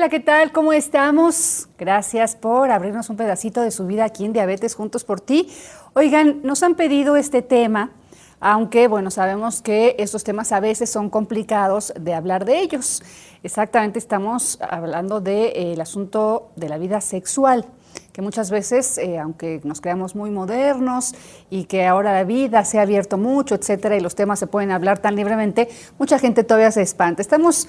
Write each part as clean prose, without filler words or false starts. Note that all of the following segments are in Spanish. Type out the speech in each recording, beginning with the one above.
Hola, ¿qué tal? ¿Cómo estamos? Gracias por abrirnos un pedacito de su vida aquí en Diabetes Juntos por Ti. Oigan, nos han pedido este tema, aunque, bueno, sabemos que estos temas a veces son complicados de hablar de ellos. Exactamente, estamos hablando del asunto de la vida sexual, que muchas veces, aunque nos creamos muy modernos y que ahora la vida se ha abierto mucho, etcétera, y los temas se pueden hablar tan libremente, mucha gente todavía se espanta. Estamos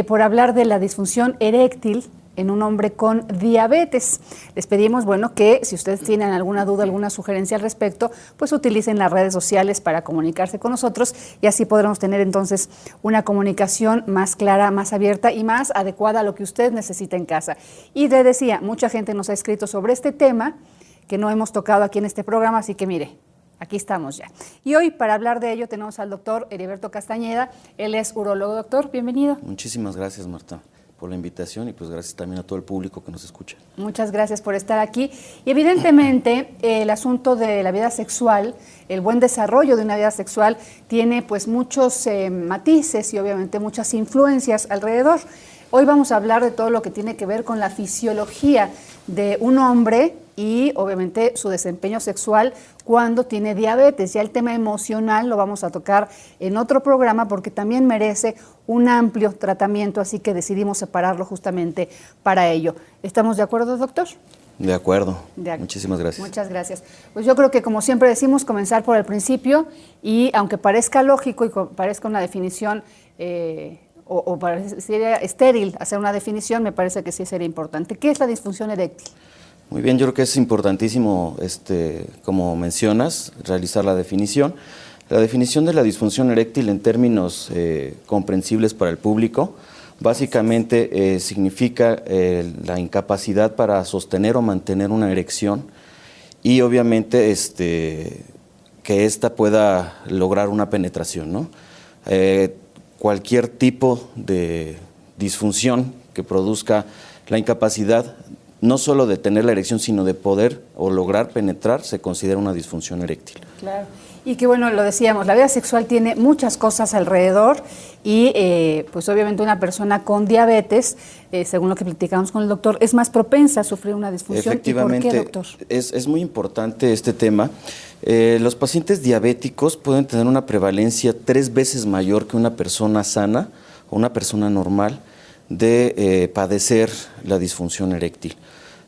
por hablar de la disfunción eréctil en un hombre con diabetes. Les pedimos, bueno, que si ustedes tienen alguna duda, alguna sugerencia al respecto, pues utilicen las redes sociales para comunicarse con nosotros y así podremos tener entonces una comunicación más clara, más abierta y más adecuada a lo que usted necesita en casa. Y le decía, mucha gente nos ha escrito sobre este tema que no hemos tocado aquí en este programa, así que mire, aquí estamos ya. Y hoy, para hablar de ello, tenemos al doctor Heriberto Castañeda. Él es urólogo. Doctor, bienvenido. Muchísimas gracias, Marta, por la invitación y pues gracias también a todo el público que nos escucha. Muchas gracias por estar aquí. Y evidentemente el asunto de la vida sexual, el buen desarrollo de una vida sexual tiene pues muchos matices y obviamente muchas influencias alrededor. Hoy vamos a hablar de todo lo que tiene que ver con la fisiología de un hombre y obviamente su desempeño sexual cuando tiene diabetes. Ya el tema emocional lo vamos a tocar en otro programa porque también merece un amplio tratamiento, así que decidimos separarlo justamente para ello. ¿Estamos de acuerdo, doctor? De acuerdo. Muchísimas gracias. Muchas gracias. Pues yo creo que, como siempre decimos, comenzar por el principio y aunque parezca lógico y parezca una definición o parecería estéril hacer una definición, me parece que sí sería importante. ¿Qué es la disfunción eréctil? Muy bien, yo creo que es importantísimo, como mencionas, realizar la definición. La definición de la disfunción eréctil en términos comprensibles para el público, básicamente significa la incapacidad para sostener o mantener una erección y obviamente que ésta pueda lograr una penetración, ¿no? Cualquier tipo de disfunción que produzca la incapacidad no solo de tener la erección, sino de poder o lograr penetrar, se considera una disfunción eréctil. Claro. Y que bueno, lo decíamos, la vida sexual tiene muchas cosas alrededor y pues obviamente una persona con diabetes, según lo que platicamos con el doctor, es más propensa a sufrir una disfunción. Efectivamente. ¿Y por qué, doctor? Es muy importante este tema. Los pacientes diabéticos pueden tener una prevalencia 3 veces mayor que una persona sana o una persona normal de padecer la disfunción eréctil.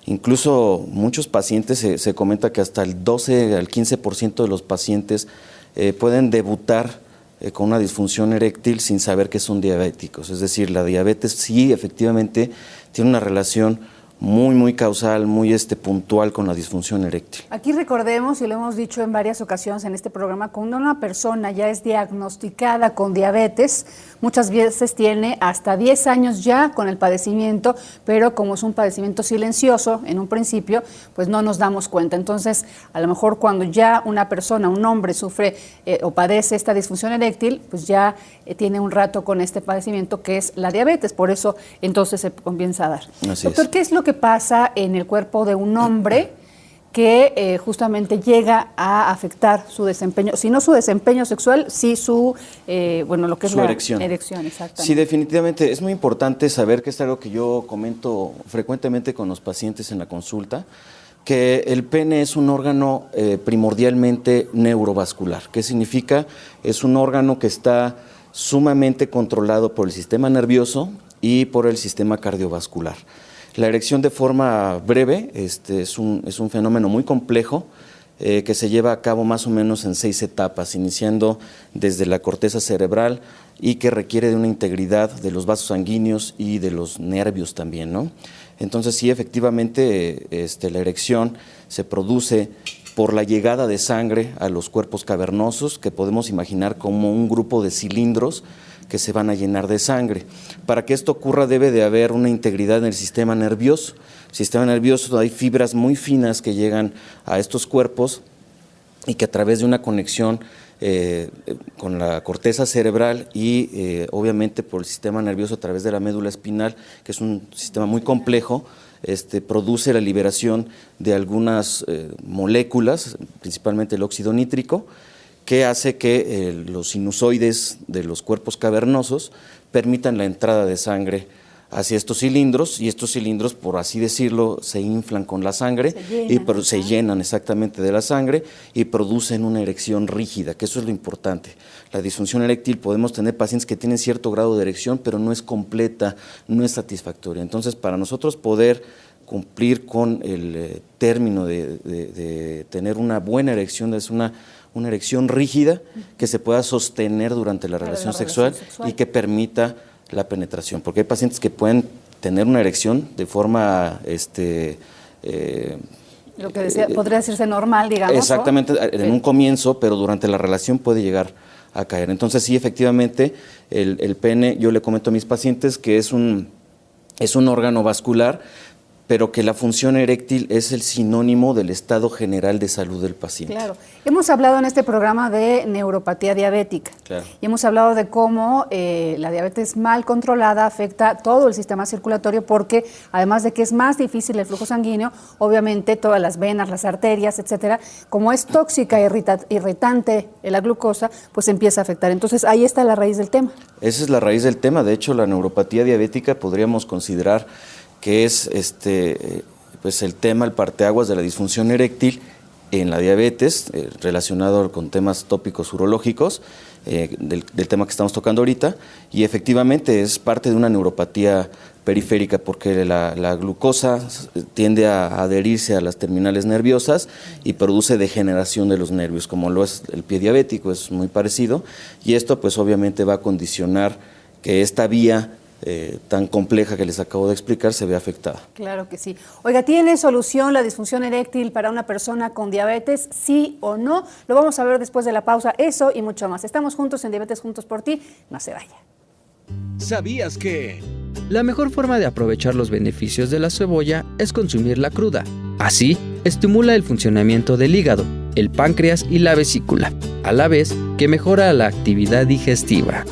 Incluso muchos pacientes, se comenta que hasta el 12 al 15% de los pacientes pueden debutar con una disfunción eréctil sin saber que son diabéticos. Es decir, la diabetes sí efectivamente tiene una relación muy causal, muy puntual con la disfunción eréctil. Aquí recordemos, y lo hemos dicho en varias ocasiones en este programa, cuando una persona ya es diagnosticada con diabetes, muchas veces tiene hasta 10 años ya con el padecimiento, pero como es un padecimiento silencioso en un principio, pues no nos damos cuenta. Entonces, a lo mejor cuando ya una persona, un hombre sufre o padece esta disfunción eréctil, pues ya tiene un rato con este padecimiento que es la diabetes, por eso entonces se comienza a dar. Así Doctor, es. ¿qué es lo que pasa en el cuerpo de un hombre que justamente llega a afectar su desempeño, si no su desempeño sexual, sí su, lo que es su la erección? Exactamente. Sí, definitivamente es muy importante saber que es algo que yo comento frecuentemente con los pacientes en la consulta, que el pene es un órgano primordialmente neurovascular. ¿Qué significa? Es un órgano que está sumamente controlado por el sistema nervioso y por el sistema cardiovascular. La erección de forma breve es un fenómeno muy complejo que se lleva a cabo más o menos en 6 etapas, iniciando desde la corteza cerebral y que requiere de una integridad de los vasos sanguíneos y de los nervios también, ¿no? Entonces sí, efectivamente la erección se produce por la llegada de sangre a los cuerpos cavernosos, que podemos imaginar como un grupo de cilindros que se van a llenar de sangre. Para que esto ocurra debe de haber una integridad en el sistema nervioso. El sistema nervioso, hay fibras muy finas que llegan a estos cuerpos y que a través de una conexión con la corteza cerebral y obviamente por el sistema nervioso a través de la médula espinal, que es un sistema muy complejo, produce la liberación de algunas moléculas, principalmente el óxido nítrico, que hace que los sinusoides de los cuerpos cavernosos permitan la entrada de sangre hacia estos cilindros, y estos cilindros, por así decirlo, se inflan con la sangre se llenan exactamente de la sangre y producen una erección rígida, que eso es lo importante. La disfunción eréctil, podemos tener pacientes que tienen cierto grado de erección, pero no es completa, no es satisfactoria. Entonces, para nosotros poder cumplir con el término de tener una buena erección, es una erección rígida que se pueda sostener durante la relación sexual y que permita la penetración, porque hay pacientes que pueden tener una erección de forma lo que podría decirse normal, digamos. Exactamente, en un comienzo, pero durante la relación puede llegar a caer. Entonces sí, efectivamente, el pene, yo le comento a mis pacientes que es un órgano vascular, pero que la función eréctil es el sinónimo del estado general de salud del paciente. Claro. Hemos hablado en este programa de neuropatía diabética. Claro. Y hemos hablado de cómo la diabetes mal controlada afecta todo el sistema circulatorio, porque además de que es más difícil el flujo sanguíneo, obviamente todas las venas, las arterias, etcétera, como es tóxica e irritante la glucosa, pues empieza a afectar. Entonces ahí está la raíz del tema. Esa es la raíz del tema. De hecho, la neuropatía diabética podríamos considerar que es pues el tema, el parteaguas de la disfunción eréctil en la diabetes, relacionado con temas tópicos urológicos, del tema que estamos tocando ahorita, y efectivamente es parte de una neuropatía periférica, porque la glucosa tiende a adherirse a las terminales nerviosas y produce degeneración de los nervios, como lo es el pie diabético, es muy parecido, y esto pues obviamente va a condicionar que esta vía tan compleja que les acabo de explicar se ve afectada. Claro que sí. Oiga, ¿tiene solución la disfunción eréctil para una persona con diabetes? ¿Sí o no? Lo vamos a ver después de la pausa, eso y mucho más. Estamos juntos en Diabetes Juntos por Ti. No se vaya. ¿Sabías que? La mejor forma de aprovechar los beneficios de la cebolla es consumirla cruda. Así, estimula el funcionamiento del hígado, el páncreas y la vesícula, a la vez que mejora la actividad digestiva.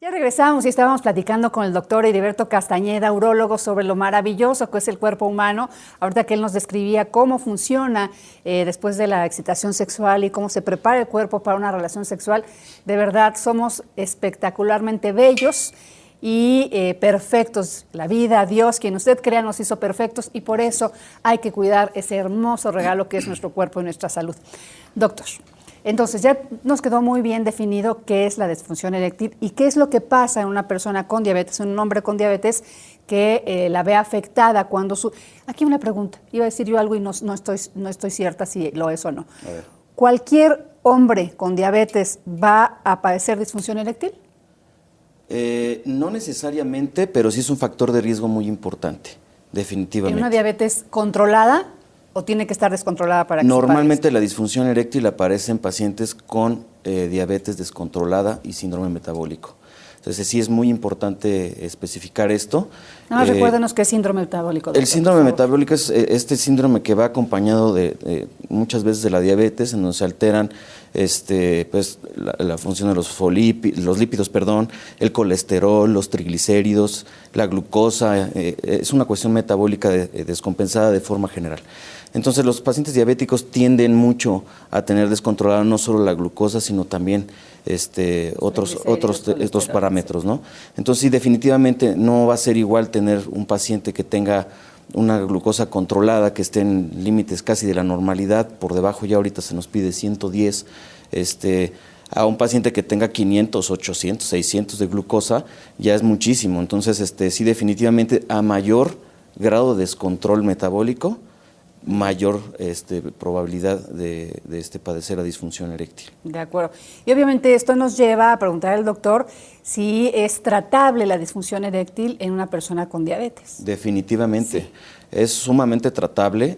Regresamos y estábamos platicando con el doctor Heriberto Castañeda, urólogo, sobre lo maravilloso que es el cuerpo humano. Ahorita que él nos describía cómo funciona después de la excitación sexual y cómo se prepara el cuerpo para una relación sexual. De verdad, somos espectacularmente bellos y perfectos. La vida, Dios, quien usted crea, nos hizo perfectos, y por eso hay que cuidar ese hermoso regalo que es nuestro cuerpo y nuestra salud. Doctor, entonces ya nos quedó muy bien definido qué es la disfunción eréctil y qué es lo que pasa en una persona con diabetes, en un hombre con diabetes que la ve afectada cuando su... Aquí una pregunta, iba a decir yo algo y no estoy cierta si lo es o no. ¿Cualquier hombre con diabetes va a padecer disfunción eréctil? No necesariamente, pero sí es un factor de riesgo muy importante, definitivamente. ¿En una diabetes controlada o tiene que estar descontrolada para que Normalmente la disfunción eréctil aparece en pacientes con diabetes descontrolada y síndrome metabólico. Entonces sí es muy importante especificar esto. Recuérdenos qué es síndrome metabólico. Doctor, el síndrome metabólico es este síndrome que va acompañado de muchas veces de la diabetes, en donde se alteran pues, la función de los lípidos, el colesterol, los triglicéridos, la glucosa. Es una cuestión metabólica descompensada de forma general. Entonces los pacientes diabéticos tienden mucho a tener descontrolada no solo la glucosa, sino también otros parámetros, ¿no? Entonces sí, definitivamente no va a ser igual tener un paciente que tenga una glucosa controlada, que esté en límites casi de la normalidad, por debajo ya ahorita se nos pide 110, a un paciente que tenga 500, 800, 600 de glucosa, ya es muchísimo. Entonces sí, definitivamente a mayor grado de descontrol metabólico, mayor probabilidad de padecer la disfunción eréctil. De acuerdo. Y obviamente esto nos lleva a preguntar al doctor si es tratable la disfunción eréctil en una persona con diabetes. Definitivamente. Sí. Es sumamente tratable.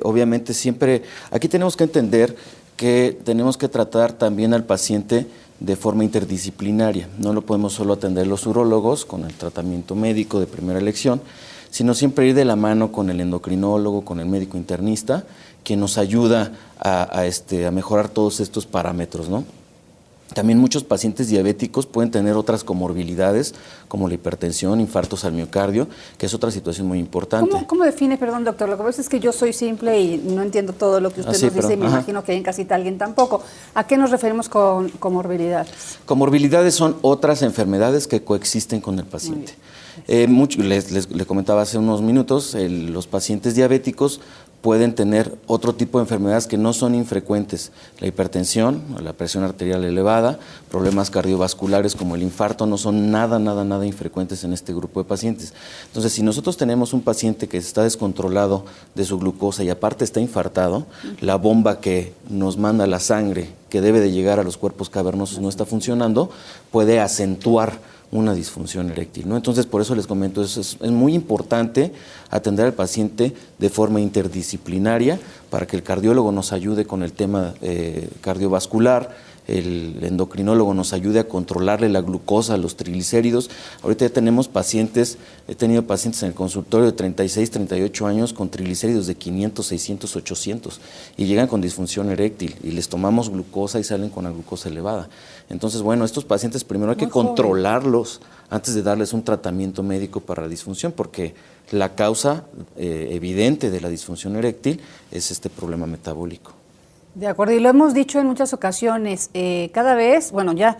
Obviamente siempre, aquí tenemos que entender que tenemos que tratar también al paciente de forma interdisciplinaria. No lo podemos solo atender los urólogos con el tratamiento médico de primera elección, sino siempre ir de la mano con el endocrinólogo, con el médico internista, que nos ayuda a mejorar todos estos parámetros, ¿no? También muchos pacientes diabéticos pueden tener otras comorbilidades, como la hipertensión, infartos al miocardio, que es otra situación muy importante. ¿Cómo define, perdón, doctor? Lo que pasa es que yo soy simple y no entiendo todo lo que usted nos dice, y me imagino que en casita alguien tampoco. ¿A qué nos referimos con comorbilidades? Comorbilidades son otras enfermedades que coexisten con el paciente. Les comentaba hace unos minutos, los pacientes diabéticos pueden tener otro tipo de enfermedades que no son infrecuentes. La hipertensión, la presión arterial elevada, problemas cardiovasculares como el infarto no son nada infrecuentes en este grupo de pacientes. Entonces, si nosotros tenemos un paciente que está descontrolado de su glucosa y aparte está infartado, la bomba que nos manda la sangre, que debe de llegar a los cuerpos cavernosos, no está funcionando, puede acentuar una disfunción eréctil, ¿no? Entonces, por eso les comento, es muy importante atender al paciente de forma interdisciplinaria para que el cardiólogo nos ayude con el tema cardiovascular, el endocrinólogo nos ayude a controlarle la glucosa, los triglicéridos. Ahorita ya tenemos pacientes, he tenido pacientes en el consultorio de 36, 38 años con triglicéridos de 500, 600, 800 y llegan con disfunción eréctil y les tomamos glucosa y salen con la glucosa elevada. Entonces, bueno, estos pacientes primero hay que controlarlos antes de darles un tratamiento médico para la disfunción, porque la causa evidente de la disfunción eréctil es este problema metabólico. De acuerdo, y lo hemos dicho en muchas ocasiones, cada vez, bueno, ya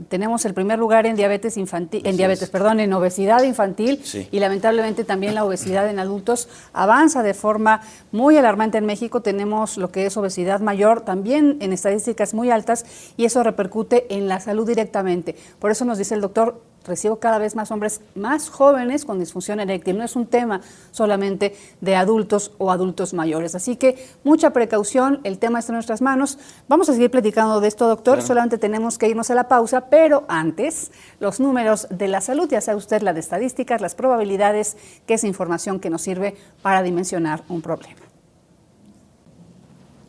tenemos el primer lugar en diabetes infantil, en obesidad infantil, sí. Y lamentablemente también la obesidad en adultos avanza de forma muy alarmante en México. Tenemos lo que es obesidad mayor, también en estadísticas muy altas, y eso repercute en la salud directamente. Por eso nos dice el doctor, recibo cada vez más hombres más jóvenes con disfunción eréctil. No es un tema solamente de adultos o adultos mayores. Así que mucha precaución, el tema está en nuestras manos. Vamos a seguir platicando de esto, doctor. Claro. Solamente tenemos que irnos a la pausa, pero antes, los números de la salud. Ya sabe usted la de estadísticas, las probabilidades, que es información que nos sirve para dimensionar un problema.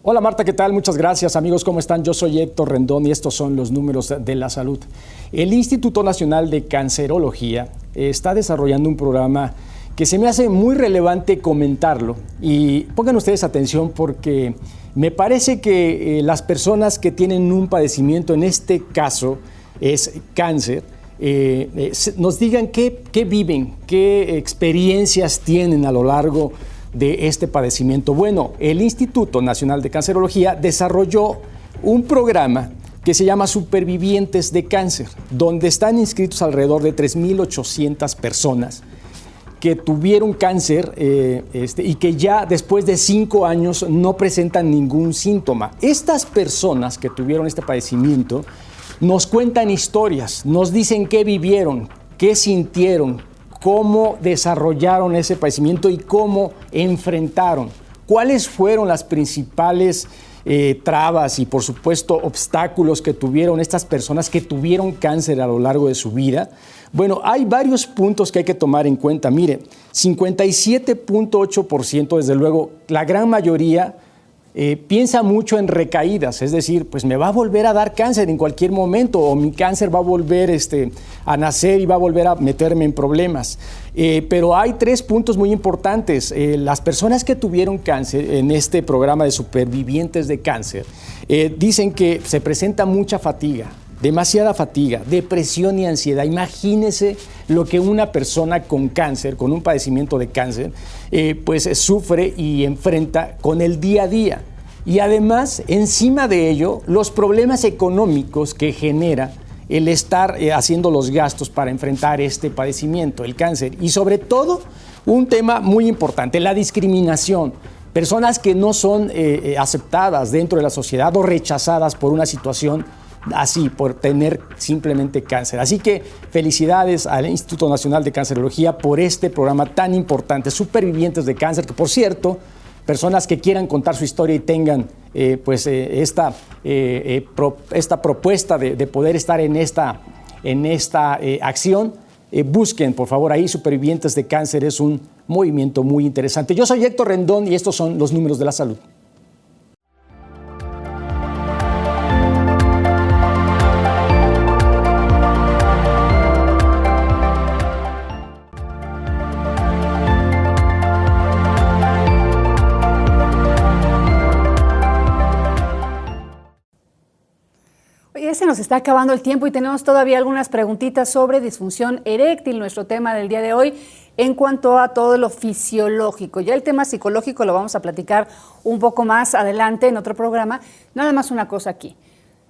Hola Marta, ¿qué tal? Muchas gracias. Amigos, ¿cómo están? Yo soy Héctor Rendón y estos son los números de la salud. El Instituto Nacional de Cancerología está desarrollando un programa que se me hace muy relevante comentarlo. Y pongan ustedes atención porque me parece que las personas que tienen un padecimiento, en este caso es cáncer, nos digan qué viven, qué experiencias tienen a lo largo de este padecimiento. Bueno, el Instituto Nacional de Cancerología desarrolló un programa que se llama Supervivientes de Cáncer, donde están inscritos alrededor de 3,800 personas que tuvieron cáncer y que ya después de 5 años no presentan ningún síntoma. Estas personas que tuvieron este padecimiento nos cuentan historias, nos dicen qué vivieron, qué sintieron, cómo desarrollaron ese padecimiento y cómo enfrentaron, cuáles fueron las principales trabas y por supuesto obstáculos que tuvieron estas personas que tuvieron cáncer a lo largo de su vida. Bueno, hay varios puntos que hay que tomar en cuenta. Mire, 57.8%, desde luego, la gran mayoría piensa mucho en recaídas, es decir, pues me va a volver a dar cáncer en cualquier momento o mi cáncer va a volver a nacer y va a volver a meterme en problemas. Pero hay 3 puntos muy importantes. Las personas que tuvieron cáncer en este programa de supervivientes de cáncer dicen que se presenta mucha fatiga, demasiada fatiga, depresión y ansiedad. Imagínese lo que una persona con cáncer, con un padecimiento de cáncer, pues sufre y enfrenta con el día a día. Y además, encima de ello, los problemas económicos que genera el estar haciendo los gastos para enfrentar este padecimiento, el cáncer. Y sobre todo, un tema muy importante, la discriminación. Personas que no son aceptadas dentro de la sociedad o rechazadas por una situación así, por tener simplemente cáncer. Así que felicidades al Instituto Nacional de Cancerología por este programa tan importante, Supervivientes de Cáncer, que por cierto, personas que quieran contar su historia y tengan esta propuesta de poder estar en esta acción, busquen por favor ahí Supervivientes de Cáncer, es un movimiento muy interesante. Yo soy Héctor Rendón y estos son los números de la salud. ya se nos está acabando el tiempo y tenemos todavía algunas preguntitas sobre disfunción eréctil, nuestro tema del día de hoy, en cuanto a todo lo fisiológico. Ya el tema psicológico lo vamos a platicar un poco más adelante en otro programa. Nada más una cosa aquí.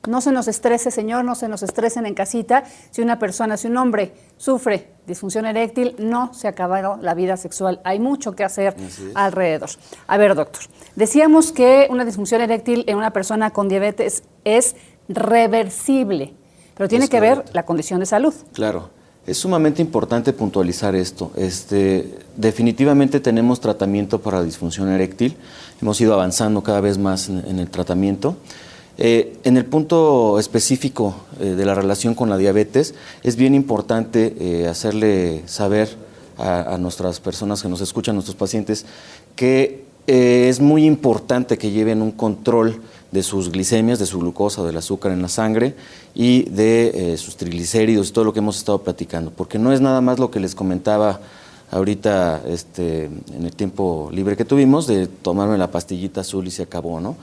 No se nos estrese, señor, no se nos estresen en casita. Si una persona, si un hombre sufre disfunción eréctil, no se ha acabado la vida sexual. Hay mucho que hacer alrededor. A ver, doctor, decíamos que una disfunción eréctil en una persona con diabetes es reversible, pero tiene que ver la condición de salud. Claro. Es sumamente importante puntualizar esto. Definitivamente tenemos tratamiento para disfunción eréctil. Hemos ido avanzando cada vez más en el tratamiento. En el punto específico de la relación con la diabetes, es bien importante hacerle saber a nuestras personas que nos escuchan, nuestros pacientes, que es muy importante que lleven un control de sus glicemias, de su glucosa o del azúcar en la sangre y de sus triglicéridos y todo lo que hemos estado platicando, porque no es nada más lo que les comentaba ahorita en el tiempo libre que tuvimos de tomarme la pastillita azul y se acabó, ¿no?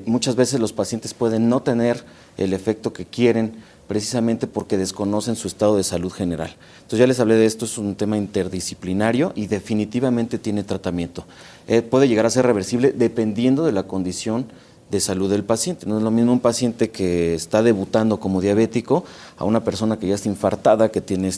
Muchas veces los pacientes pueden no tener el efecto que quieren precisamente porque desconocen su estado de salud general. Entonces ya les hablé de esto, es un tema interdisciplinario y definitivamente tiene tratamiento. Puede llegar a ser reversible dependiendo de la condición de salud del paciente. No es lo mismo un paciente que está debutando como diabético a una persona que ya está infartada, que tiene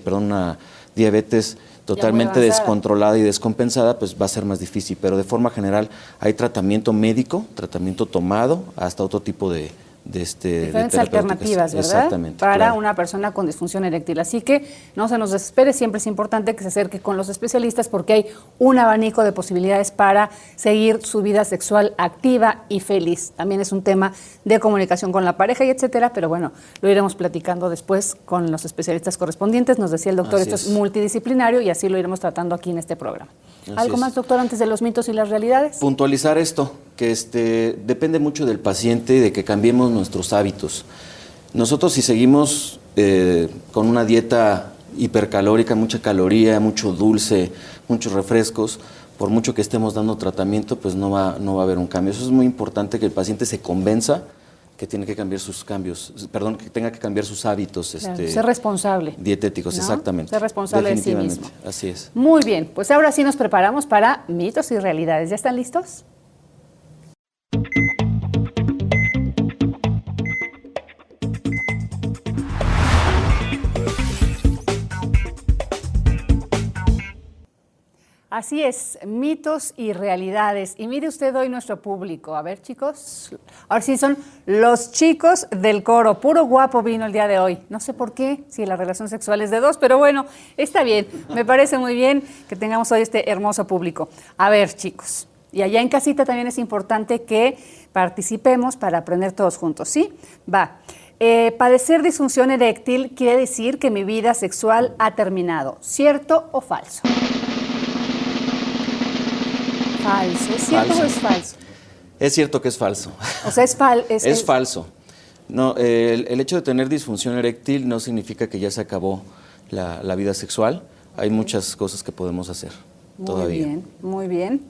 una diabetes totalmente descontrolada y descompensada, pues va a ser más difícil. Pero de forma general hay tratamiento médico, tratamiento tomado, hasta otro tipo de diferentes alternativas, ¿verdad? Exactamente. Para una persona con disfunción eréctil. Así que no se nos desespere, siempre es importante que se acerque con los especialistas porque hay un abanico de posibilidades para seguir su vida sexual activa y feliz. También es un tema de comunicación con la pareja y etcétera, pero bueno, lo iremos platicando después con los especialistas correspondientes. Nos decía el doctor, esto es multidisciplinario y así lo iremos tratando aquí en este programa. ¿Algo más, doctor, antes de los mitos y las realidades? Puntualizar esto, que depende mucho del paciente y de que cambiemos nuestros hábitos. Nosotros si seguimos con una dieta hipercalórica, mucha caloría, mucho dulce, muchos refrescos, por mucho que estemos dando tratamiento, pues no va a haber un cambio. Eso es muy importante, que el paciente se convenza que tiene que cambiar que tenga que cambiar sus hábitos. Claro, ser responsable. Dietéticos, ¿no? Exactamente. Ser responsable de sí mismo. Así es. Muy bien, pues ahora sí nos preparamos para mitos y realidades. ¿Ya están listos? Así es, mitos y realidades. Y mire usted hoy nuestro público. A ver, chicos, ahora sí son los chicos del coro. Puro guapo vino el día de hoy. No sé por qué, si la relación sexual es de dos, pero bueno, está bien. Me parece muy bien que tengamos hoy este hermoso público. A ver, chicos, y allá en casita también es importante que participemos para aprender todos juntos, ¿sí? Va. Padecer disfunción eréctil quiere decir que mi vida sexual ha terminado. ¿Cierto o falso? Falso. ¿Es cierto o es falso? Es cierto que es falso. O sea, es falso. No, el hecho de tener disfunción eréctil no significa que ya se acabó la vida sexual. Hay muchas cosas que podemos hacer todavía. Muy bien, muy bien.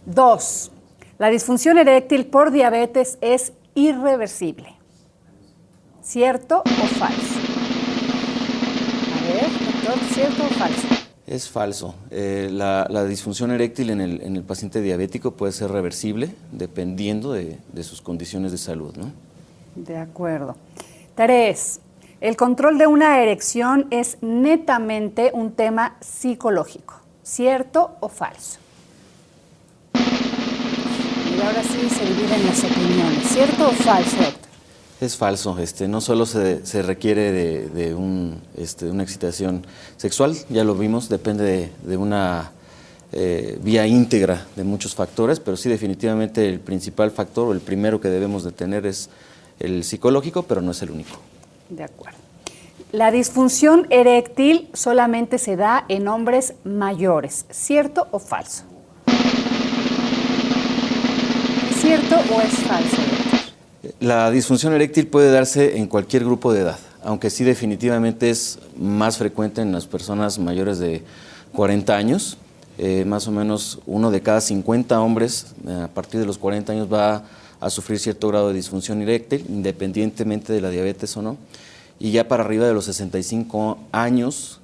2. La disfunción eréctil por diabetes es irreversible. ¿Cierto o falso? A ver, doctor, ¿cierto o falso? Es falso. La disfunción eréctil en el paciente diabético puede ser reversible dependiendo de sus condiciones de salud, ¿no? De acuerdo. 3. El control de una erección es netamente un tema psicológico. ¿Cierto o falso? Y ahora sí se dividen las opiniones. ¿Cierto o falso, doctor? Es falso. No solo se requiere de una excitación sexual, ya lo vimos, depende de una vía íntegra de muchos factores, pero sí definitivamente el principal factor o el primero que debemos de tener es el psicológico, pero no es el único. De acuerdo. La disfunción eréctil solamente se da en hombres mayores. ¿Cierto o falso? ¿Es cierto o es falso, doctor? La disfunción eréctil puede darse en cualquier grupo de edad, aunque sí definitivamente es más frecuente en las personas mayores de 40 años. Más o menos 1 de cada 50 hombres a partir de los 40 años va a sufrir cierto grado de disfunción eréctil, independientemente de la diabetes o no. Y ya para arriba de los 65 años,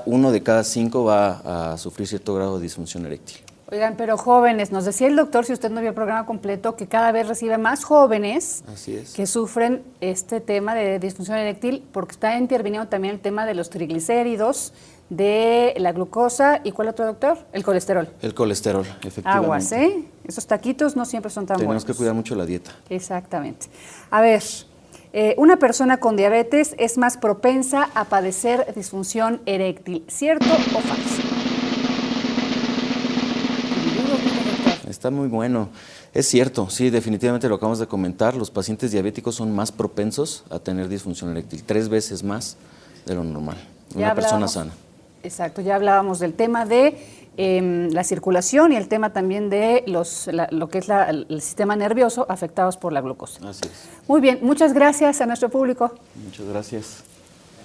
uno de cada 5 va a sufrir cierto grado de disfunción eréctil. Oigan, pero jóvenes, nos decía el doctor, si usted no vio el programa completo, que cada vez recibe más jóvenes que sufren este tema de disfunción eréctil, porque está interviniendo también el tema de los triglicéridos, de la glucosa, ¿y cuál otro, doctor? El colesterol. El colesterol, efectivamente. Aguas, ¿eh? Esos taquitos no siempre son tan buenos. Tenemos que cuidar mucho la dieta. Exactamente. A ver, una persona con diabetes es más propensa a padecer disfunción eréctil, ¿cierto o falso? Está muy bueno. Es cierto, sí, definitivamente lo acabamos de comentar. Los pacientes diabéticos son más propensos a tener disfunción eréctil, 3 veces más de lo normal. Una persona sana. Exacto, ya hablábamos del tema de la circulación y el tema también de lo que es el sistema nervioso afectados por la glucosa. Así es. Muy bien, muchas gracias a nuestro público. Muchas gracias.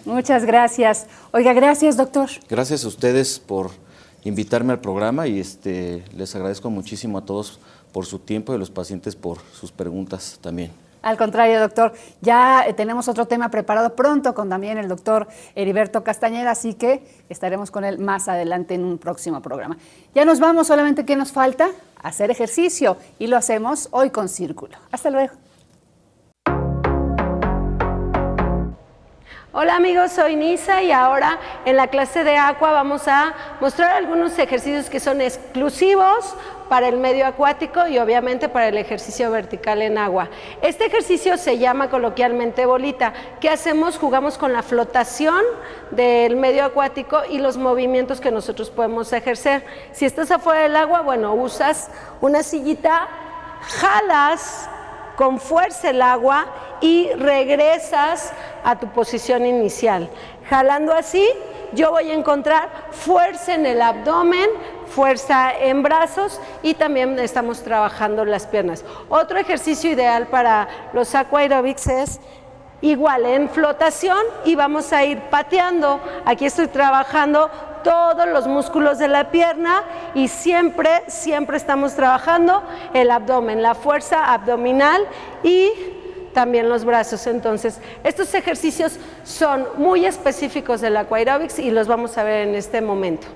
Muchas gracias. Oiga, gracias, doctor. Gracias a ustedes por invitarme al programa y les agradezco muchísimo a todos por su tiempo y a los pacientes por sus preguntas también. Al contrario, doctor, ya tenemos otro tema preparado pronto con también el doctor Heriberto Castañeda, así que estaremos con él más adelante en un próximo programa. Ya nos vamos, solamente ¿qué nos falta? Hacer ejercicio, y lo hacemos hoy con Círculo. Hasta luego. Hola amigos, soy Nisa y ahora en la clase de Aqua vamos a mostrar algunos ejercicios que son exclusivos para el medio acuático y obviamente para el ejercicio vertical en agua. Este ejercicio se llama coloquialmente bolita. ¿Qué hacemos? Jugamos con la flotación del medio acuático y los movimientos que nosotros podemos ejercer. Si estás afuera del agua, bueno, usas una sillita, jalas con fuerza el agua y regresas a tu posición inicial. Jalando así, yo voy a encontrar fuerza en el abdomen, fuerza en brazos y también estamos trabajando las piernas. Otro ejercicio ideal para los aqua aerobics es igual en flotación y vamos a ir pateando. Aquí estoy trabajando todos los músculos de la pierna y siempre estamos trabajando el abdomen, la fuerza abdominal y también los brazos. Entonces, estos ejercicios son muy específicos del aqua aerobics y los vamos a ver en este momento.